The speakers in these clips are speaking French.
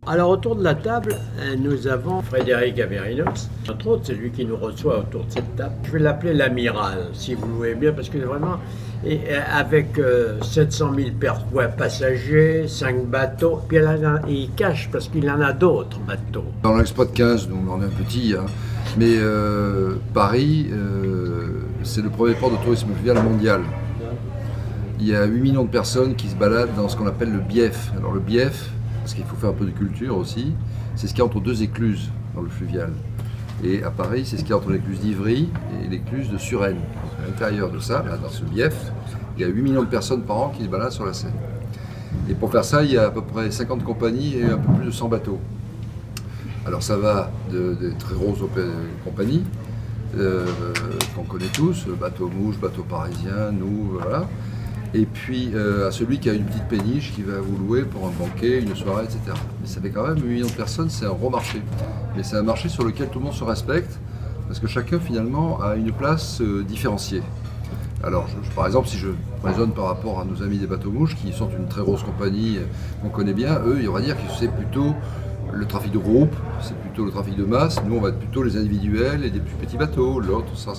Alors autour de la table, nous avons Frédéric Averinox. Entre autres, c'est lui qui nous reçoit autour de cette table. Je vais l'appeler l'amiral, si vous voulez bien, parce que vraiment, avec 700 000 passagers, 5 bateaux, puis il cache parce qu'il en a d'autres bateaux. Dans l'Exploit 15, nous on est un petit, hein, mais Paris, c'est le premier port de tourisme fluvial mondial. Il y a 8 millions de personnes qui se baladent dans ce qu'on appelle le bief. Alors le bief, parce qu'il faut faire un peu de culture aussi, c'est ce qu'il y a entre deux écluses dans le fluvial. Et à Paris, c'est ce qu'il y a entre l'écluse d'Ivry et l'écluse de Suresnes. Donc à l'intérieur de ça, là, dans ce bief, il y a 8 millions de personnes par an qui se baladent sur la Seine. Et pour faire ça, il y a à peu près 50 compagnies et un peu plus de 100 bateaux. Alors ça va des très grosses compagnies qu'on connaît tous, bateau Mouche, bateau parisien, nous, voilà. Et puis à celui qui a une petite péniche qui va vous louer pour un banquet, une soirée, etc. Mais ça fait quand même 8 millions de personnes, c'est un gros marché. Mais c'est un marché sur lequel tout le monde se respecte, parce que chacun finalement a une place différenciée. Alors par exemple, si je raisonne par rapport à nos amis des bateaux Mouches, qui sont une très grosse compagnie qu'on connaît bien, eux, on va dire que c'est plutôt le trafic de groupe, c'est plutôt le trafic de masse. Nous, on va être plutôt les individuels et des plus petits bateaux, l'autre, ça.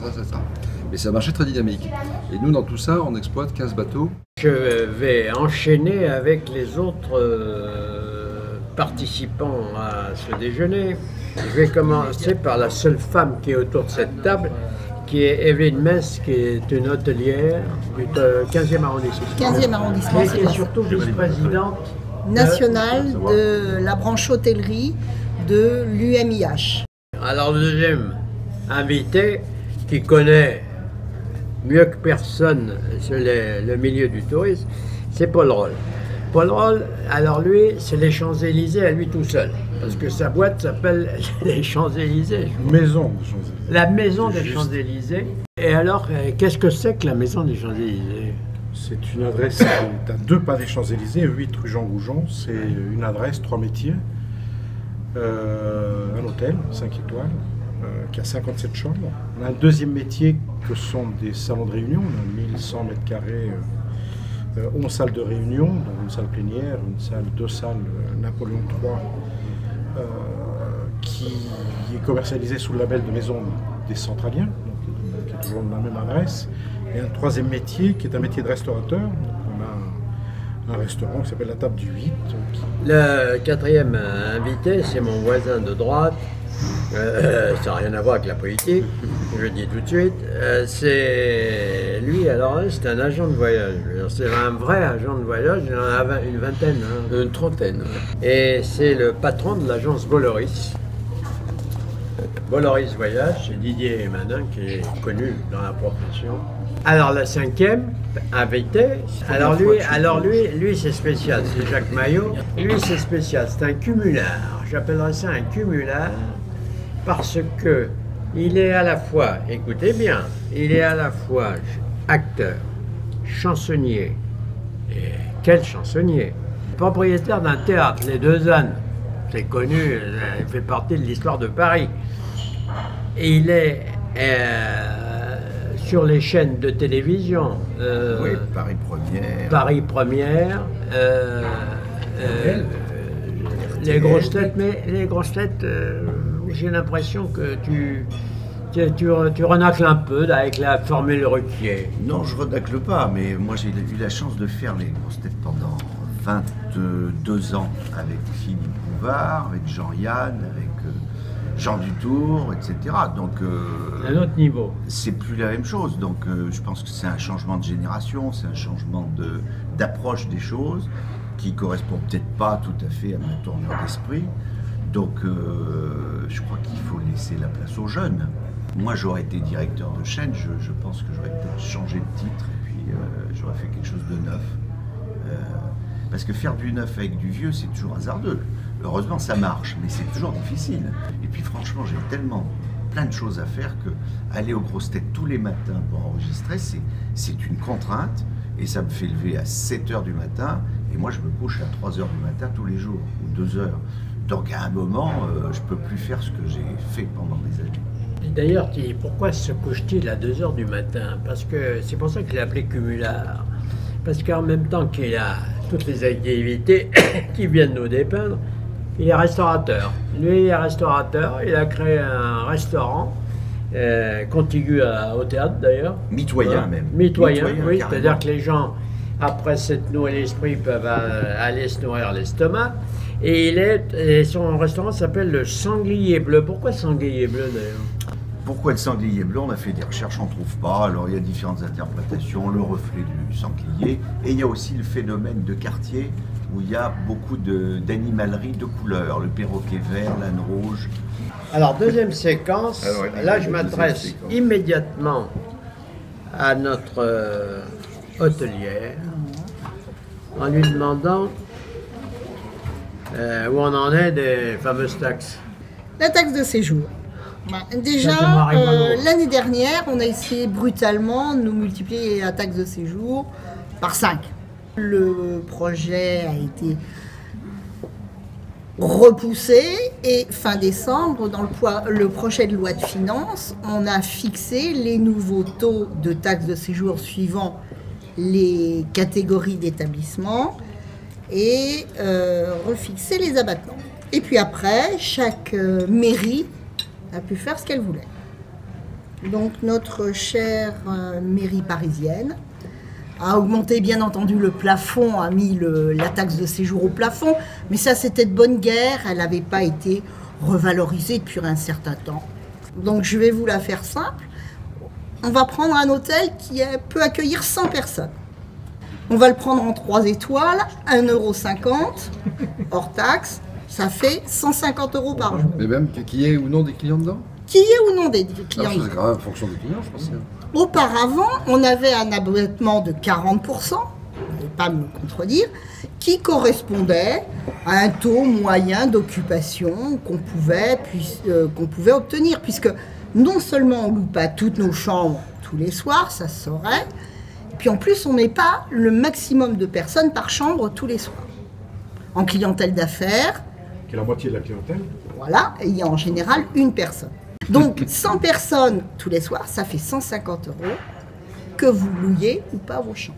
Mais c'est un marché très dynamique. Et nous, dans tout ça, on exploite 15 bateaux. Je vais enchaîner avec les autres participants à ce déjeuner. Je vais commencer par la seule femme qui est autour de cette table, qui est Evelyne Metz, qui est une hôtelière du 15e arrondissement. 15e arrondissement, et qui est surtout vice-présidente nationale de la branche hôtellerie de l'UMIH. Alors le deuxième invité, qui connaît mieux que personne le milieu du tourisme, c'est Paul Roll. Paul Roll, alors lui, c'est les Champs-Élysées à lui tout seul. Parce que sa boîte s'appelle les Champs-Élysées. Maison des Champs-Élysées. La maison des Champs-Élysées. Et alors, qu'est-ce que c'est que la maison des Champs-Élysées? C'est une adresse, tu as 2 pas des Champs-Élysées, 8 rue Jean Goujon. C'est une adresse, 3 métiers. Un hôtel, 5 étoiles, qui a 57 chambres. On a un deuxième métier que sont des salons de réunion. On a 1100 mètres carrés, 11 salles de réunion, donc une salle plénière, deux salles Napoléon III, qui est commercialisée sous le label de Maison des Centraliens, donc, qui est toujours la même adresse. Et un troisième métier qui est un métier de restaurateur. Donc, on a un restaurant qui s'appelle la Table du 8. Le quatrième invité, c'est mon voisin de droite. Ça n'a rien à voir avec la politique, je le dis tout de suite. C'est lui, alors c'est un agent de voyage. C'est un vrai agent de voyage, il en a une vingtaine. Hein. Une trentaine. Et c'est le patron de l'agence Voloris. Voloris Voyage, c'est Didier Manin qui est connu dans la profession. Alors la cinquième invité, alors lui c'est spécial, c'est Jacques Maillot. Lui c'est spécial, c'est un cumulard. J'appellerais ça un cumulard parce que il est à la fois, écoutez bien, il est à la fois acteur, chansonnier, et quel chansonnier, propriétaire d'un théâtre, les Deux Ânes, c'est connu, il fait partie de l'histoire de Paris. Et il est sur les chaînes de télévision. Oui, Paris Première. Paris Première. Les grosses têtes, mais les grosses têtes, j'ai l'impression que tu renacles un peu avec la formule Ruquier. Non, je redacle pas, mais moi j'ai eu la chance de faire les grosses têtes pendant 22 ans avec Philippe Bouvard, avec Jean-Yann, avec Jean Dutour, etc. Donc, un autre niveau. C'est plus la même chose. Donc, je pense que c'est un changement de génération, c'est un changement d'approche des choses qui correspond peut-être pas tout à fait à ma tournure d'esprit. Donc, je crois qu'il faut laisser la place aux jeunes. Moi, j'aurais été directeur de chaîne, je pense que j'aurais peut-être changé de titre et puis j'aurais fait quelque chose de neuf. Parce que faire du neuf avec du vieux, c'est toujours hasardeux. Heureusement, ça marche, mais c'est toujours difficile. Et puis franchement, j'ai tellement plein de choses à faire que aller aux grosses têtes tous les matins pour enregistrer, c'est une contrainte. Et ça me fait lever à 7 h du matin. Et moi, je me couche à 3 h du matin tous les jours, ou 2 h. Donc à un moment, je ne peux plus faire ce que j'ai fait pendant des années. Et d'ailleurs, pourquoi se couche-t-il à 2 h du matin? Parce que c'est pour ça qu'il est appelé cumulard. Parce qu'en même temps qu'il a toutes les activités qui viennent nous dépeindre, il est restaurateur. Lui, il est restaurateur, il a créé un restaurant, contigu au théâtre d'ailleurs. Mitoyen Hein? même. Mitoyen, oui, carrément. c'est-à-dire que les gens, après s'être nourris l'esprit, peuvent aller se nourrir l'estomac. Et son restaurant s'appelle le Sanglier Bleu. Pourquoi Sanglier Bleu d'ailleurs? Pourquoi le sanglier bleu? On a fait des recherches, on ne trouve pas. Alors il y a différentes interprétations, le reflet du sanglier. Et il y a aussi le phénomène de quartier où il y a beaucoup d'animalerie de couleurs. Le perroquet vert, l'âne rouge. Alors, deuxième séquence, Alors, là je deuxième m'adresse séquence. immédiatement à notre hôtelière en lui demandant où on en est des fameuses taxes. La taxe de séjour. Bah, Ça, c'est déjà, Marie-Manon. l'année dernière, on a essayé brutalement de nous multiplier la taxe de séjour par 5. Le projet a été repoussé et fin décembre, dans le projet de loi de finances, on a fixé les nouveaux taux de taxe de séjour suivant les catégories d'établissements et refixé les abattements. Et puis après, chaque mairie a pu faire ce qu'elle voulait. Donc notre chère mairie parisienne a augmenté bien entendu le plafond, a mis la taxe de séjour au plafond, mais ça c'était de bonne guerre, elle n'avait pas été revalorisée depuis un certain temps. Donc je vais vous la faire simple, on va prendre un hôtel qui peut accueillir 100 personnes. On va le prendre en 3 étoiles, 1,50 € hors taxe, ça fait 150 € par jour. Mais même qu'il y ait ou non des clients dedans? Qui est ou non des clients? Alors, c'est grave en fonction des clients, je pense. Auparavant, on avait un abattement de 40%, vous n'allez pas me contredire, qui correspondait à un taux moyen d'occupation qu'on pouvait obtenir, puisque non seulement on ne loue pas toutes nos chambres tous les soirs, ça se saurait, puis en plus on ne met pas le maximum de personnes par chambre tous les soirs. En clientèle d'affaires, Qui est la moitié de la clientèle. voilà, et il y a en général une personne. Donc 100 personnes tous les soirs, ça fait 150 € que vous louiez ou pas vos chambres.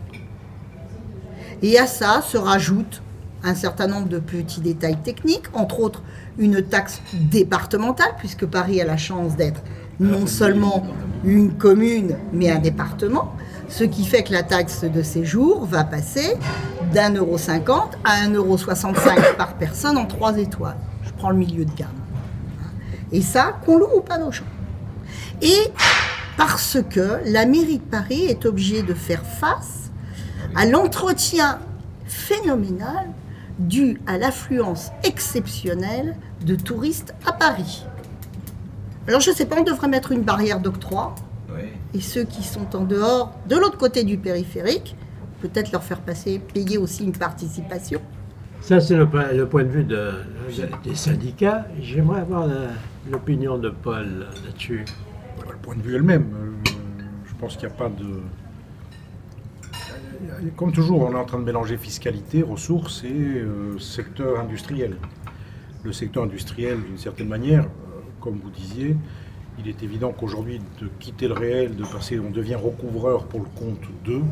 Et à ça se rajoute un certain nombre de petits détails techniques, entre autres une taxe départementale, puisque Paris a la chance d'être non seulement une commune, mais un département, ce qui fait que la taxe de séjour va passer d'1,50 € à 1,65 € par personne en 3 étoiles. Je prends le milieu de gamme. Et ça, qu'on loue ou pas nos chambres. Et parce que la mairie de Paris est obligée de faire face à l'entretien phénoménal dû à l'affluence exceptionnelle de touristes à Paris. Alors je ne sais pas, on devrait mettre une barrière d'octroi. Oui. Et ceux qui sont en dehors, de l'autre côté du périphérique, peut-être leur faire payer aussi une participation. Ça, c'est le point de vue des syndicats. J'aimerais avoir l'opinion de Paul là-dessus. Le point de vue est le même. Je pense qu'il n'y a pas de... Comme toujours, on est en train de mélanger fiscalité, ressources et secteur industriel. Le secteur industriel, d'une certaine manière, comme vous disiez, il est évident qu'aujourd'hui, de quitter le réel, de passer, on devient recouvreur pour le compte d'eux,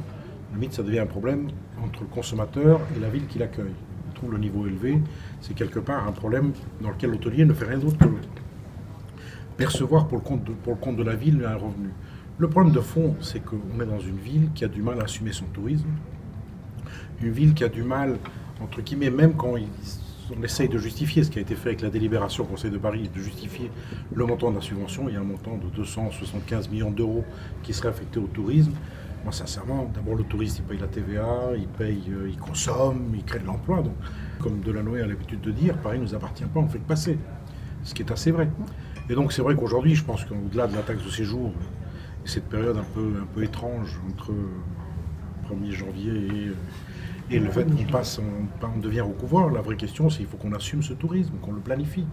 limite ça devient un problème entre le consommateur et la ville qui l'accueille. On trouve le niveau élevé, c'est quelque part un problème dans lequel l'hôtelier ne fait rien d'autre que percevoir pour le compte de la ville un revenu. Le problème de fond, c'est qu'on est dans une ville qui a du mal à assumer son tourisme, une ville qui a du mal, entre guillemets, même quand on essaye de justifier ce qui a été fait avec la délibération au Conseil de Paris, de justifier le montant de la subvention, il y a un montant de 275 millions d'euros qui serait affecté au tourisme. Moi, sincèrement, d'abord le touriste, il paye la TVA, il consomme, il crée de l'emploi. Donc, comme Delanoë a l'habitude de dire, Paris ne nous appartient pas, on ne fait que passer. Ce qui est assez vrai. Et donc c'est vrai qu'aujourd'hui, je pense qu'au-delà de la taxe de séjour, et cette période un peu étrange entre 1er janvier et le fait qu'on devient recouvreur, la vraie question c'est qu'il faut qu'on assume ce tourisme, qu'on le planifie.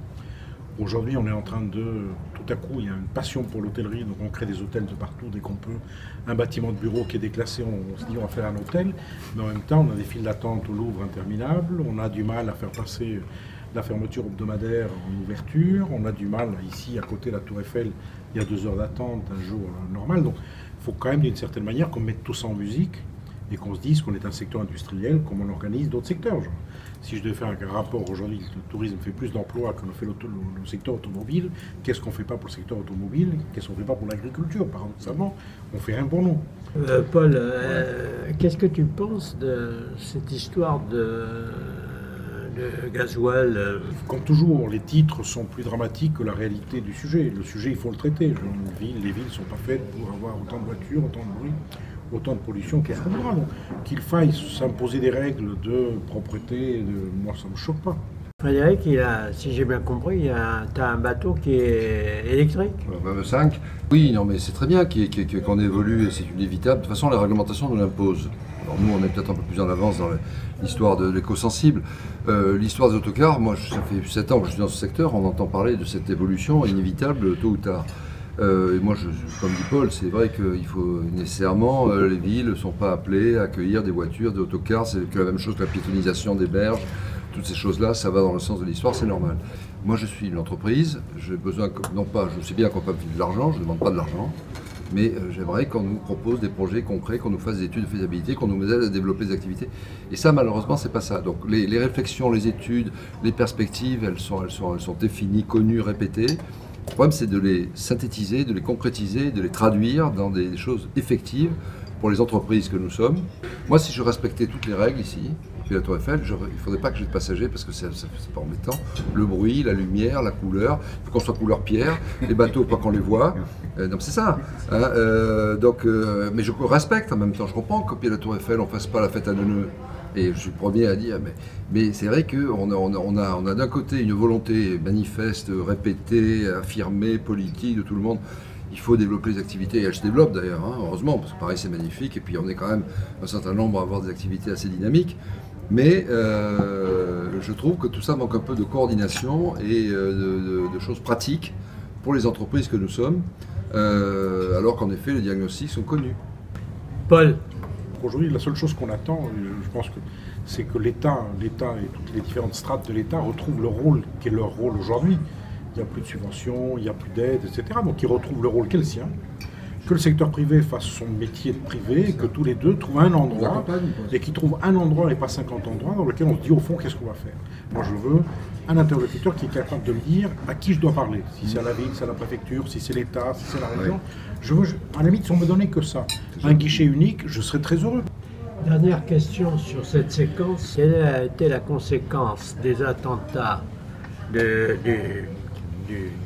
Aujourd'hui, on est en train de... Tout à coup, il y a une passion pour l'hôtellerie, donc on crée des hôtels de partout dès qu'on peut. Un bâtiment de bureau qui est déclassé, on se dit on va faire un hôtel, mais en même temps, on a des files d'attente au Louvre interminables, on a du mal à faire passer la fermeture hebdomadaire en ouverture, on a du mal, ici, à côté de la Tour Eiffel, il y a 2 heures d'attente un jour normal, donc il faut quand même d'une certaine manière qu'on mette tout ça en musique et qu'on se dise qu'on est un secteur industriel comme on organise d'autres secteurs. Genre, si je devais faire un rapport aujourd'hui, le tourisme fait plus d'emplois que fait le secteur automobile, qu'est-ce qu'on ne fait pas pour le secteur automobile, qu'est-ce qu'on ne fait pas pour l'agriculture, par exemple, on fait rien pour nous. Paul, qu'est-ce que tu penses de cette histoire de gasoil? Comme toujours, les titres sont plus dramatiques que la réalité du sujet. Le sujet, il faut le traiter. Les villes ne sont pas faites pour avoir autant de voitures, autant de bruit, autant de pollution, tout ce qu'on voudra. Donc, qu'il faille s'imposer des règles de propreté, moi, ça ne me choque pas. Frédéric, si j'ai bien compris, tu as un bateau qui est électrique. Même 5. Oui, non, mais c'est très bien qu'on évolue et c'est inévitable. De toute façon, la réglementation nous l'impose. Alors nous, on est peut-être un peu plus en avance dans l'histoire de l'éco-sensible. L'histoire des autocars, moi, ça fait 7 ans que je suis dans ce secteur, on entend parler de cette évolution inévitable tôt ou tard. Et moi, comme dit Paul, c'est vrai qu'il faut nécessairement, les villes ne sont pas appelées à accueillir des voitures, des autocars, c'est la même chose que la piétonisation des berges. Toutes ces choses-là, ça va dans le sens de l'histoire, c'est normal. Moi, je suis une entreprise, j'ai besoin, non pas, je sais bien qu'on peut pas de l'argent, je ne demande pas de l'argent, mais j'aimerais qu'on nous propose des projets concrets, qu'on nous fasse des études de faisabilité, qu'on nous aide à développer des activités. Et ça, malheureusement, c'est pas ça. Donc, les réflexions, les études, les perspectives, elles sont définies, connues, répétées. Le problème, c'est de les synthétiser, de les concrétiser, de les traduire dans des choses effectives pour les entreprises que nous sommes. Moi, si je respectais toutes les règles ici, puis la Tour Eiffel, il ne faudrait pas que j'ai de passagers parce que c'est pas embêtant. Le bruit, la lumière, la couleur, il faut qu'on soit couleur pierre, les bateaux, pas qu'on les voit. Donc c'est ça. Hein, mais je respecte en même temps. Je comprends qu'au pied de la Tour Eiffel, on ne fasse pas la fête à Neuneu. Et je suis le premier à dire, mais c'est vrai qu'on a d'un côté une volonté manifeste, répétée, affirmée, politique de tout le monde. Il faut développer les activités, et elles se développent d'ailleurs, hein, heureusement, parce que pareil c'est magnifique, et puis on est quand même un certain nombre à avoir des activités assez dynamiques. Mais je trouve que tout ça manque un peu de coordination et de choses pratiques pour les entreprises que nous sommes, alors qu'en effet les diagnostics sont connus. Paul. Aujourd'hui, la seule chose qu'on attend, je pense que c'est que l'État et toutes les différentes strates de l'État retrouvent le rôle qui est leur rôle aujourd'hui. Il n'y a plus de subventions, il n'y a plus d'aide, etc. Donc ils retrouvent le rôle qui est le sien. Que le secteur privé fasse son métier de privé, et que tous les deux trouvent un endroit, et qu'ils trouvent un endroit et pas 50 endroits dans lequel on se dit au fond qu'est-ce qu'on va faire. Moi je veux un interlocuteur qui est capable de me dire à qui je dois parler. Si c'est à la ville, si c'est à la préfecture, si c'est l'État, si c'est la région. Je veux, à la limite, si on me donnait que ça, un guichet unique, je serais très heureux. Dernière question sur cette séquence. Quelle a été la conséquence des attentats du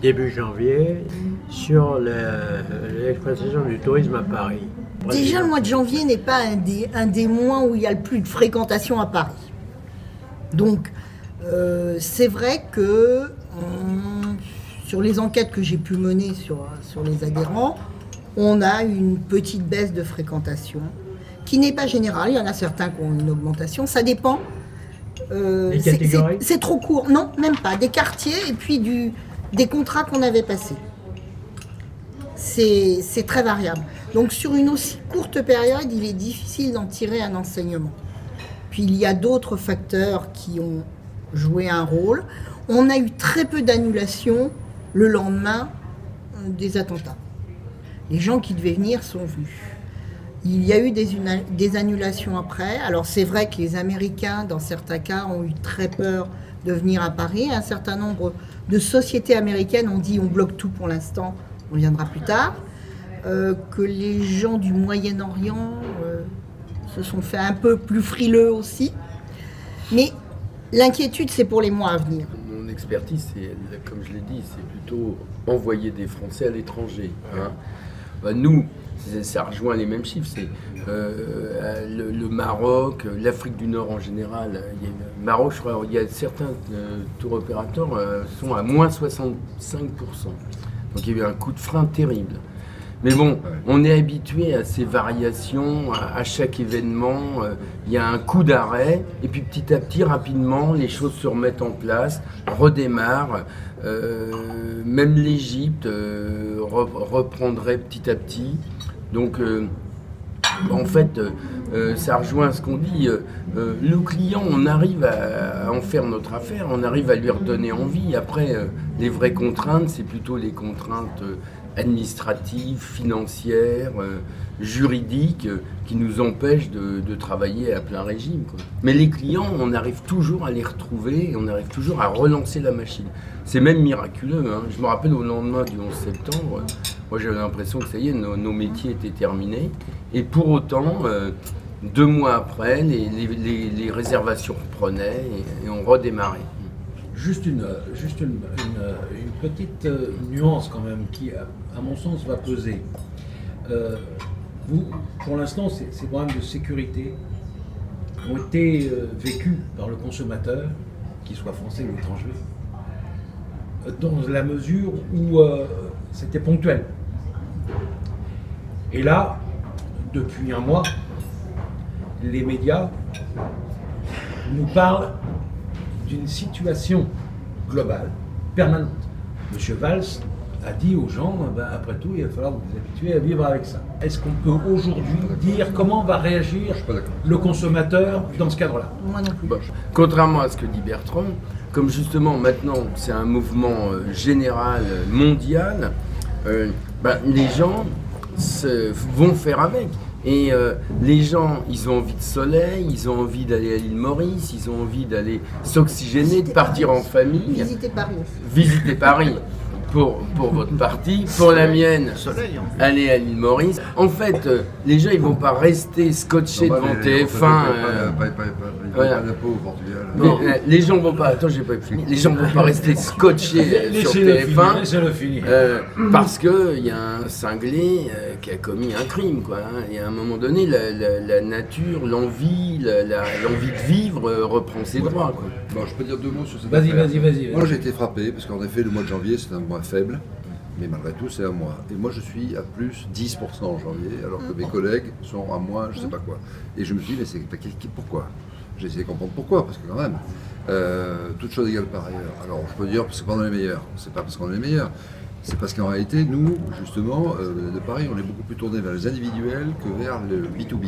début janvier sur l'exploitation du tourisme à Paris? Déjà, le mois de janvier n'est pas un des mois où il y a le plus de fréquentation à Paris. Donc, c'est vrai que sur les enquêtes que j'ai pu mener sur les adhérents, on a une petite baisse de fréquentation qui n'est pas générale. Il y en a certains qui ont une augmentation. Ça dépend. Des catégories ? C'est trop court. Non, même pas. Des quartiers et puis des contrats qu'on avait passés. C'est très variable. Donc sur une aussi courte période, il est difficile d'en tirer un enseignement. Puis il y a d'autres facteurs qui ont joué un rôle. On a eu très peu d'annulations le lendemain des attentats. Les gens qui devaient venir sont venus. Il y a eu des annulations après. Alors c'est vrai que les Américains, dans certains cas, ont eu très peur de venir à Paris. Un certain nombre de sociétés américaines ont dit on bloque tout pour l'instant, on viendra plus tard. Que les gens du Moyen-Orient se sont fait un peu plus frileux aussi. Mais l'inquiétude, c'est pour les mois à venir. Mon expertise, comme je l'ai dit, c'est plutôt envoyer des Français à l'étranger. Hein. Nous, ça rejoint les mêmes chiffres. C'est le Maroc, l'Afrique du Nord en général. Le Maroc, je crois, il y a certains tour opérateurs sont à moins 65%. Donc il y a eu un coup de frein terrible. Mais bon, on est habitué à ces variations, à chaque événement, il y a un coup d'arrêt, et puis petit à petit, rapidement, les choses se remettent en place, redémarrent. Même l'Égypte reprendrait petit à petit. Donc, en fait, ça rejoint ce qu'on dit. Nos clients, on arrive à en faire notre affaire, on arrive à lui redonner envie. Après, les vraies contraintes, c'est plutôt les contraintes administratives, financières, juridiques, qui nous empêchent de travailler à plein régime, quoi. Mais les clients, on arrive toujours à les retrouver et on arrive toujours à relancer la machine. C'est même miraculeux, hein. Je me rappelle au lendemain du 11 septembre, moi j'avais l'impression que ça y est, nos métiers étaient terminés. Et pour autant, 2 mois après, les réservations reprenaient et on redémarrait. Juste une petite nuance quand même qui, à mon sens, va peser. Vous, pour l'instant, ces problèmes de sécurité ont été vécus par le consommateur, qu'il soit français ou étranger, dans la mesure où c'était ponctuel. Et là, depuis un mois, les médias nous parlent d'une situation globale, permanente. Monsieur Valls a dit aux gens, après tout, il va falloir vous habituer à vivre avec ça. Est-ce qu'on peut aujourd'hui dire comment va réagir le consommateur dans ce cadre-là? Moi non plus. Bon, contrairement à ce que dit Bertrand, comme justement maintenant c'est un mouvement général, mondial, les gens vont faire avec. Et les gens, ils ont envie de soleil, ils ont envie d'aller à l'île Maurice, ils ont envie d'aller s'oxygéner, de partir en famille. Visiter Paris aussi. Visiter Paris pour votre partie, pour la mienne, aller à l'île Maurice. En fait, les gens, ils vont pas rester scotchés devant TF1. Voilà. Au Portugal. Les gens vont pas. Attends, j'ai pas fini. Les gens vont pas rester scotchés sur TF1 parce que il y a un cinglé qui a commis un crime, quoi. Et à un moment donné, la nature, l'envie de vivre reprend ses droits, quoi. Bon, je peux dire 2 mots sur cette Vas-y. Moi, j'ai été frappé parce qu'en effet, le mois de janvier, c'est un mois faible. Mais malgré tout, c'est un mois. Et moi, je suis à plus 10% en janvier, alors que mes collègues sont à moins, je sais pas quoi. Et je me suis dit, mais pourquoi? J'ai essayé de comprendre pourquoi, parce que quand même, toute chose égale par ailleurs. Alors, je peux dire, parce qu'on est les meilleurs. C'est pas parce qu'on est les meilleurs. C'est parce qu'en réalité, nous, justement, de Paris, on est beaucoup plus tourné vers les individuels que vers le B2B.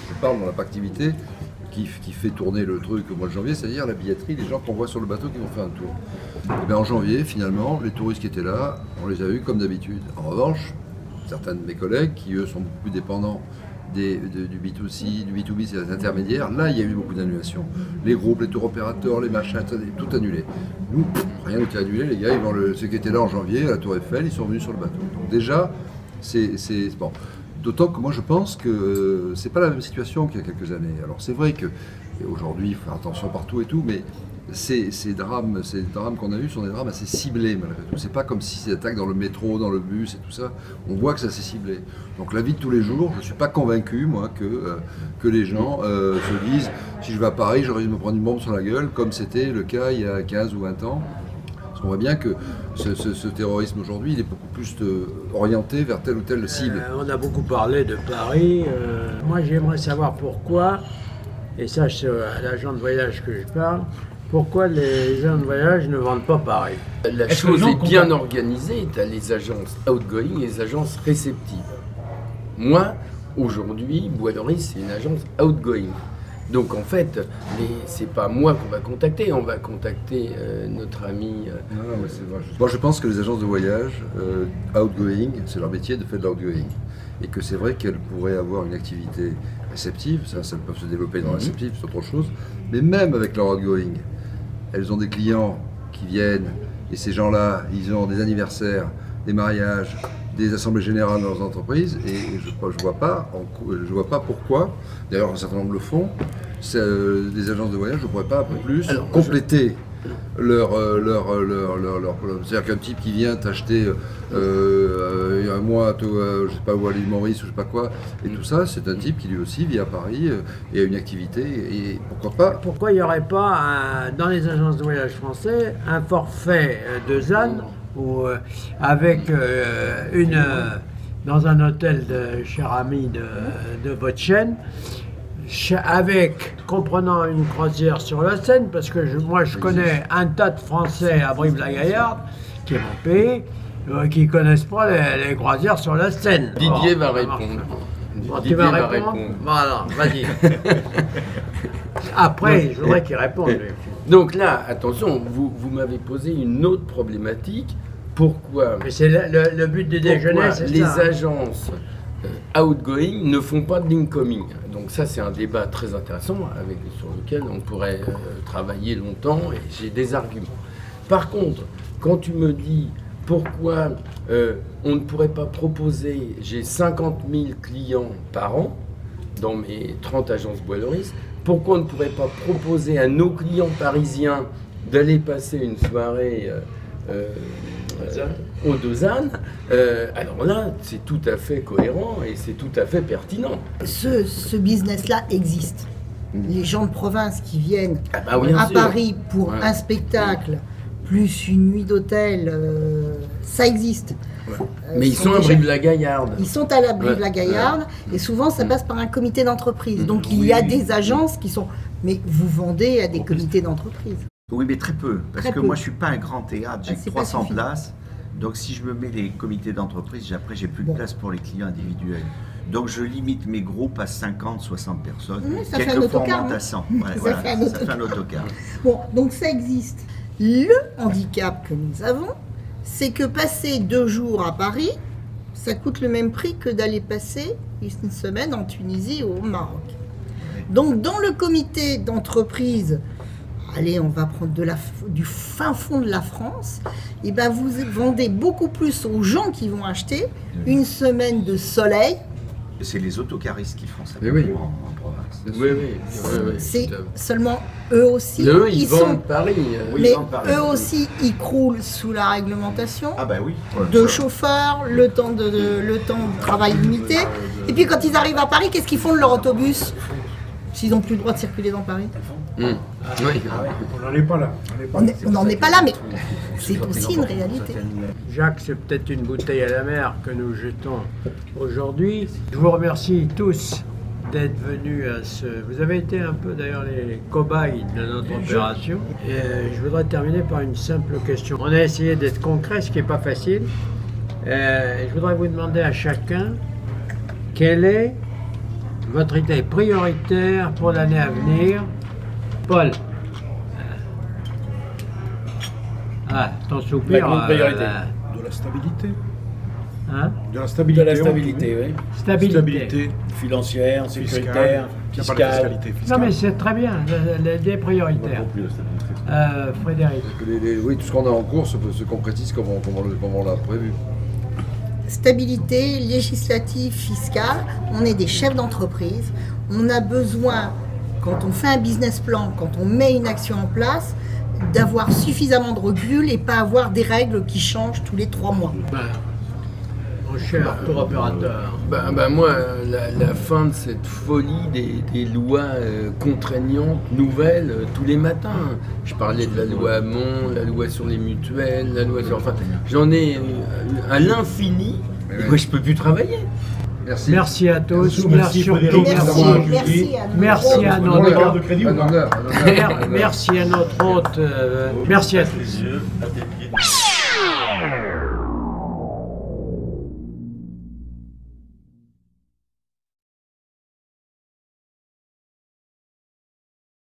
Je parle dans la activité qui fait tourner le truc au mois de janvier, c'est-à-dire la billetterie, les gens qu'on voit sur le bateau qui vont faire un tour. Et bien en janvier, finalement, les touristes qui étaient là, on les a eus comme d'habitude. En revanche, certains de mes collègues, qui eux sont beaucoup plus dépendants du B2C, du B2B, c'est les intermédiaires, là il y a eu beaucoup d'annulations. Les groupes, les tours opérateurs, les machins, tout annulé. Nous, rien n'était annulé, les gars, ceux qui étaient là en janvier, à la Tour Eiffel, ils sont venus sur le bateau. Donc déjà, c'est bon. D'autant que moi je pense que c'est pas la même situation qu'il y a quelques années. Alors c'est vrai qu'aujourd'hui il faut faire attention partout et tout, mais ces drames qu'on a eus sont des drames assez ciblés malgré tout. C'est pas comme si c'est attaques dans le métro, dans le bus et tout ça. On voit que ça s'est ciblé. Donc la vie de tous les jours, je suis pas convaincu moi que les gens se disent si je vais à Paris j'aurais dû me prendre une bombe sur la gueule comme c'était le cas il y a 15 ou 20 ans. On voit bien que ce terrorisme aujourd'hui, il est beaucoup plus orienté vers telle ou telle cible. On a beaucoup parlé de Paris. Moi, j'aimerais savoir pourquoi, et ça, c'est à l'agent de voyage que je parle, pourquoi les agents de voyage ne vendent pas Paris. La chose est bien organisée. Tu as les agences outgoing et les agences réceptives. Moi, aujourd'hui, Bois Doris, c'est une agence outgoing. Donc en fait, c'est pas moi qu'on va contacter, on va contacter notre ami. Non, mais c'est vrai. Moi je pense que les agences de voyage outgoing, c'est leur métier de faire de l'outgoing. Et que c'est vrai qu'elles pourraient avoir une activité réceptive, ça peut se développer dans la réceptive, c'est autre chose. Mais même avec leur outgoing, elles ont des clients qui viennent, et ces gens-là, ils ont des anniversaires, des mariages, des assemblées générales dans leurs entreprises, et je vois pas pourquoi, d'ailleurs un certain nombre le font, des agences de voyage ne pourraient pas un peu plus compléter leur c'est-à-dire qu'un type qui vient t'acheter un mois je sais pas où à l'île Maurice ou je sais pas quoi et tout ça, c'est un type qui lui aussi vit à Paris et a une activité et pourquoi pas. Pourquoi il n'y aurait pas dans les agences de voyage français un forfait de ZAN ou avec dans un hôtel de cher ami de votre chaîne, comprenant une croisière sur la Seine, parce que moi je connais un tas de Français à Brive-la-Gaillarde, qui est mon pays, qui ne connaissent pas les croisières sur la Seine. Didier va répondre. Tu vas répondre. Voilà, vas-y. Après, je voudrais qu'il réponde. Donc là, attention, vous m'avez posé une autre problématique. pourquoi, Mais c'est le but du déjeuner, pourquoi c'est les ça. agences outgoing ne font pas de l'incoming. Donc ça, c'est un débat très intéressant sur lequel on pourrait travailler longtemps et j'ai des arguments. Par contre, quand tu me dis pourquoi on ne pourrait pas proposer, j'ai 50 000 clients par an dans mes 30 agences Boileris, pourquoi on ne pourrait pas proposer à nos clients parisiens d'aller passer une soirée au Lausanne, alors là, c'est tout à fait cohérent et c'est tout à fait pertinent. Ce business-là existe. Les gens de province qui viennent Bien à sûr. Paris pour Ouais. un spectacle, plus une nuit d'hôtel, ça existe. Mais ils sont à déjà- Brive-la-Gaillarde. Ils sont à la Ouais. Brive-la-Gaillarde et souvent ça passe par un comité d'entreprise. Donc il y a des agences qui sont... Mais vous vendez à des comités d'entreprise. Oui, mais très peu. Parce Très que peu. moi, je suis pas un grand théâtre, j'ai Ah, c'est pas 300 suffisant. places. Donc, si je me mets les comités d'entreprise, après, j'ai plus de Bon. place pour les clients individuels. Donc, je limite mes groupes à 50, 60 personnes. Oui, ça fait un Quelquefois, on autocar, monte hein. à 100. Ça fait un ça fait un autocar. Bon, donc ça existe. Le handicap que nous avons, c'est que passer 2 jours à Paris, ça coûte le même prix que d'aller passer une semaine en Tunisie ou au Maroc. Donc dans le comité d'entreprise, allez, on va prendre du fin fond de la France, et ben vous vendez beaucoup plus aux gens qui vont acheter une semaine de soleil. C'est les autocaristes qui font ça Mais oui. en province. Oui. C'est tout à fait. seulement eux aussi. Eux, ils sont- vendent Paris. Oui, mais ils vendent Paris. eux aussi, ils croulent sous la réglementation. Ah, bah oui. De chauffeurs, le temps de travail limité. Et puis quand ils arrivent à Paris, qu'est-ce qu'ils font de leur autobus s'ils n'ont plus le droit de circuler dans Paris? Oui. On n'en est pas là. On n'en est pas là, mais c'est aussi une réalité. Jacques, c'est peut-être une bouteille à la mer que nous jetons aujourd'hui. Je vous remercie tous d'être venus à ce... Vous avez été un peu d'ailleurs les cobayes de notre opération. Et je voudrais terminer par une simple question. On a essayé d'être concret, ce qui n'est pas facile. Je voudrais vous demander à chacun quelle est votre idée prioritaire pour l'année à venir. Paul. Ah, ton soupir. La grande priorité. De la stabilité. Hein? De la De stabilité. la stabilité, oui. Stabilité. Financière, Fiscale. sécuritaire, Il n'y a pas de fiscale. fiscalité Non fiscale. mais c'est très bien, l'idée prioritaire. Frédéric. Oui, tout ce qu'on a en cours se concrétise comme on l'a prévu. Stabilité législative, fiscale, on est des chefs d'entreprise, on a besoin, quand on fait un business plan, quand on met une action en place, d'avoir suffisamment de recul et pas avoir des règles qui changent tous les 3 mois. Mon cher tour opérateur. Moi, la fin de cette folie des lois contraignantes, nouvelles, tous les matins. Je parlais de la loi Hamon, la loi sur les mutuelles, la loi sur... Enfin, j'en ai à l'infini. Et moi, je peux plus travailler. Merci. Merci à tous. Merci, Frédéric. Merci à Merci à La carte de notre crédit ou Un pas honneur. merci à notre hôte. Merci à tous.